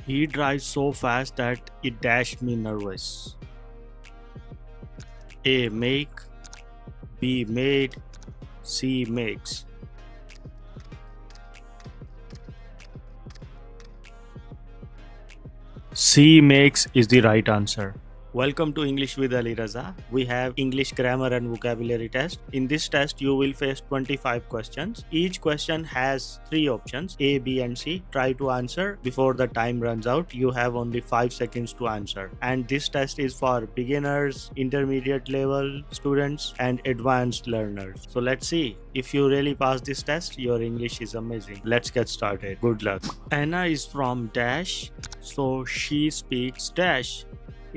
He drives so fast that it dashed me nervous. A. Make. B. Made. C. Makes. C. Makes is the right answer. Welcome to English with Ali Raza. We have English grammar and vocabulary test. In this test, you will face 25 questions. Each question has 3 options A, B, and C. Try to answer before the time runs out. You have only 5 seconds to answer. And this test is for beginners, intermediate level students, and advanced learners. So let's see. If you really pass this test, your English is amazing. Let's get started. Good luck. Anna is from Dash, so she speaks Dash.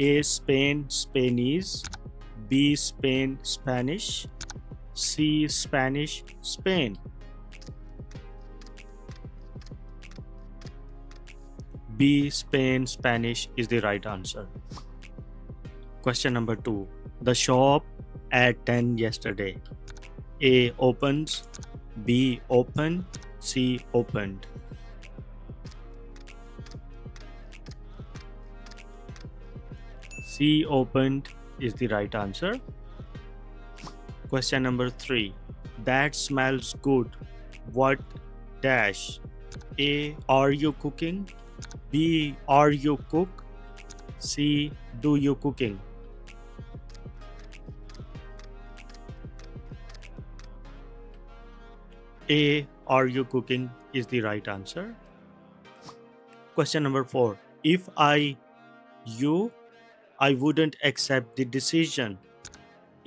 A. Spain, Spanish. B. Spain, Spanish. C. Spanish, Spain. B. Spain, Spanish is the right answer. Question number 2. The shop at 10 yesterday. A. Opens. B. Open. C. Opened. C. Opened is the right answer. Question number 3. That smells good. What dash? A. Are you cooking? B. Are you cook? C. Do you cooking? A. Are you cooking is the right answer. Question number 4. If you, I wouldn't accept the decision.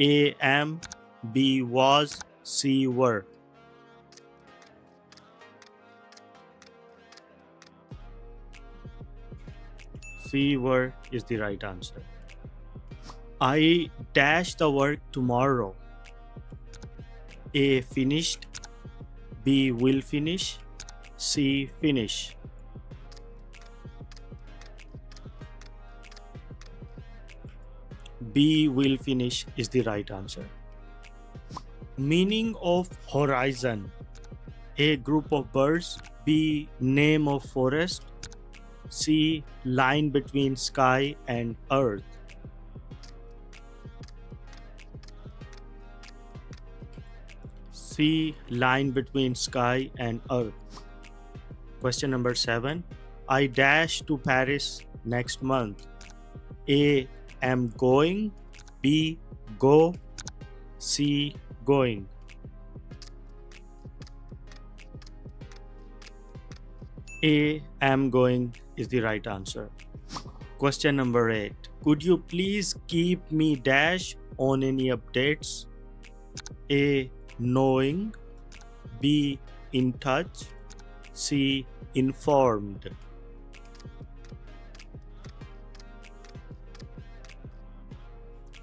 A. Am. B. Was. C. Were. C. Were is the right answer. I dash the work tomorrow. A. Finished. B. Will finish. C. Finish. B. Will finish is the right answer. Meaning of horizon. A. Group of birds. B. Name of forest. C. Line between sky and earth. C. Line between sky and earth. Question number 7. I dash to Paris next month. A. Am going. B. Go. C. Going. A. Am going is the right answer. Question number 8. Could you please keep me dash on any updates? A. Knowing. B. In touch. C. Informed.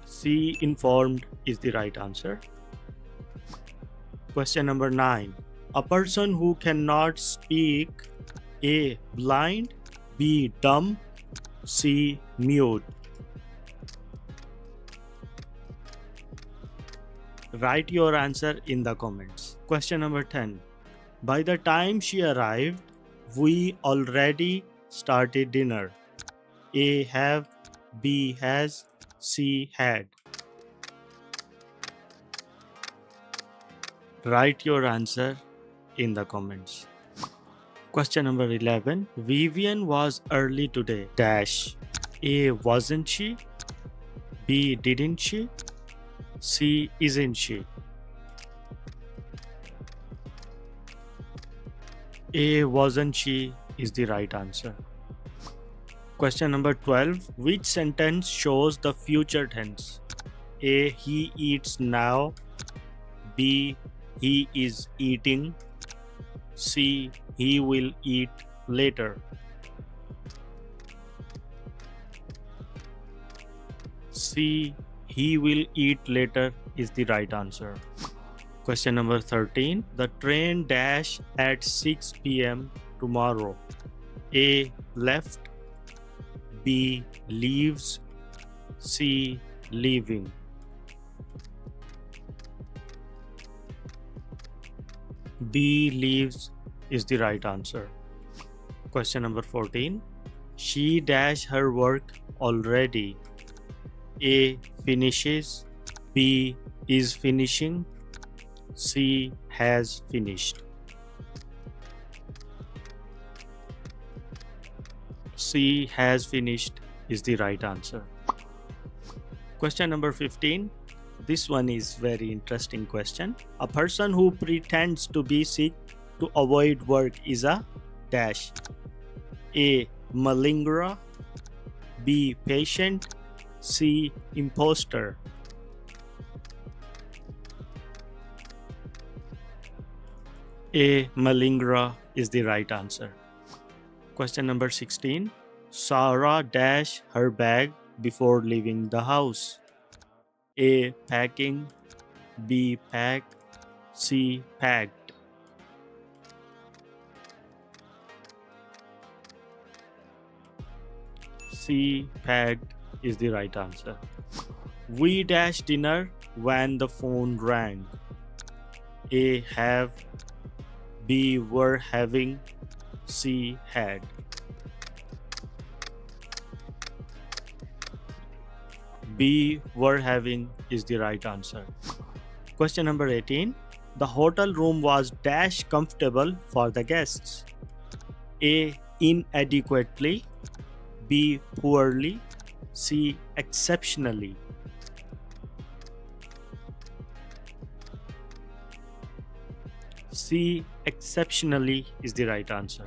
C. Informed is the right answer. Question number 9. A person who cannot speak. A. Blind. B. Dumb. C. Mute. Write your answer in the comments. Question number 10. By the time she arrived, we already started dinner. A. Have. B. Has. C. Had. Write your answer in the comments. Question number 11. Vivian was early today. Dash. A. Wasn't she? B. Didn't she? C. Isn't she? A. Wasn't she is the right answer. Question number 12. Which sentence shows the future tense? A. He eats now. B. He is eating. C. He will eat later. C. He will eat later is the right answer. Question number 13. The train dash at 6 p.m. tomorrow. A. Left. B. Leaves. C. Leaving. B. Leaves is the right answer. Question number 14. She dash her work already. A. Finishes. B. Is finishing. C. Has finished. C. Has finished is the right answer. Question number 15. This one is very interesting question. A person who pretends to be sick to avoid work is a dash. A. Malingerer. B. Patient. C. Imposter. A. Malingerer is the right answer. Question number 16. Sarah dash her bag before leaving the house. A. Packing. B. Packed. C. Packed. C. Packed is the right answer. We dash dinner when the phone rang. A. Have. B. Were having. C. Had. B. Were having is the right answer. Question number 18. The hotel room was dash comfortable for the guests. A. Inadequately. B. Poorly. C. Exceptionally. C. Exceptionally is the right answer.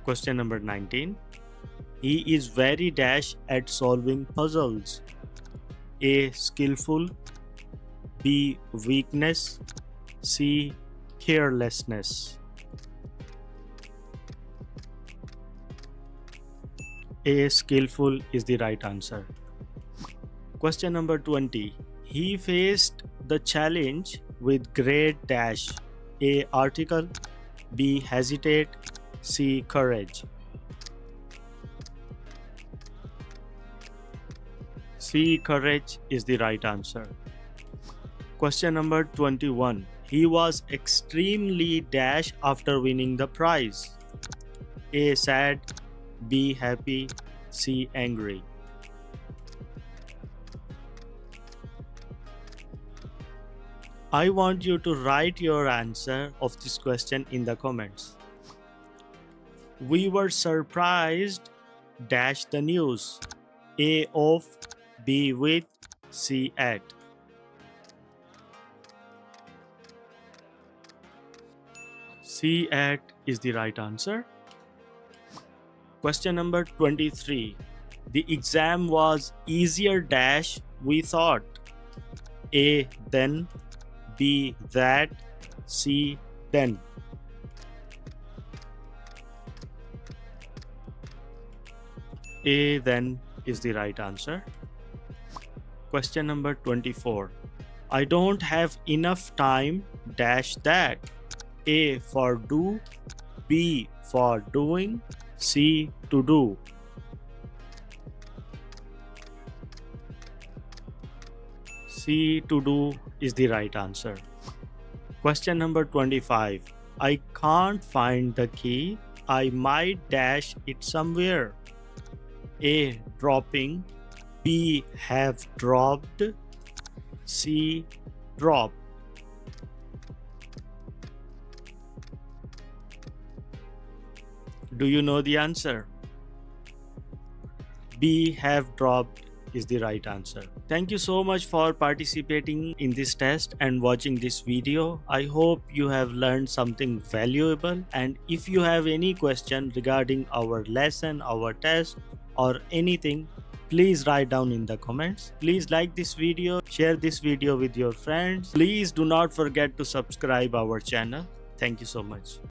Question number 19. He is very dash at solving puzzles. A. Skillful. B. Weakness. C. Carelessness. A. Skillful is the right answer. Question number 20. He faced the challenge with great dash. A. Article. B. Hesitate. C. Courage. C. Courage is the right answer. Question number 21. He was extremely dash after winning the prize. A. Sad. B. Happy. C. Angry. I want you to write your answer of this question in the comments. We were surprised dash the news. A. Of. B. With. C. At. C. At is the right answer. Question number 23. The exam was easier dash we thought. A. Then. B. That. C. Then. A. Then is the right answer. Question number 24. I don't have enough time dash that. A. For do. B. For doing. C. To do. C. To do is the right answer. Question number 25. I can't find the key. I might dash it somewhere. A. Dropping. B. Have dropped. C. Drop. Do you know the answer? B. Have dropped is the right answer. Thank you so much for participating in this test and watching this video. I hope you have learned something valuable, and if you have any question regarding our lesson, our test or anything, please write down in the comments. Please like this video, share this video with your friends. Please do not forget to subscribe our channel. Thank you so much.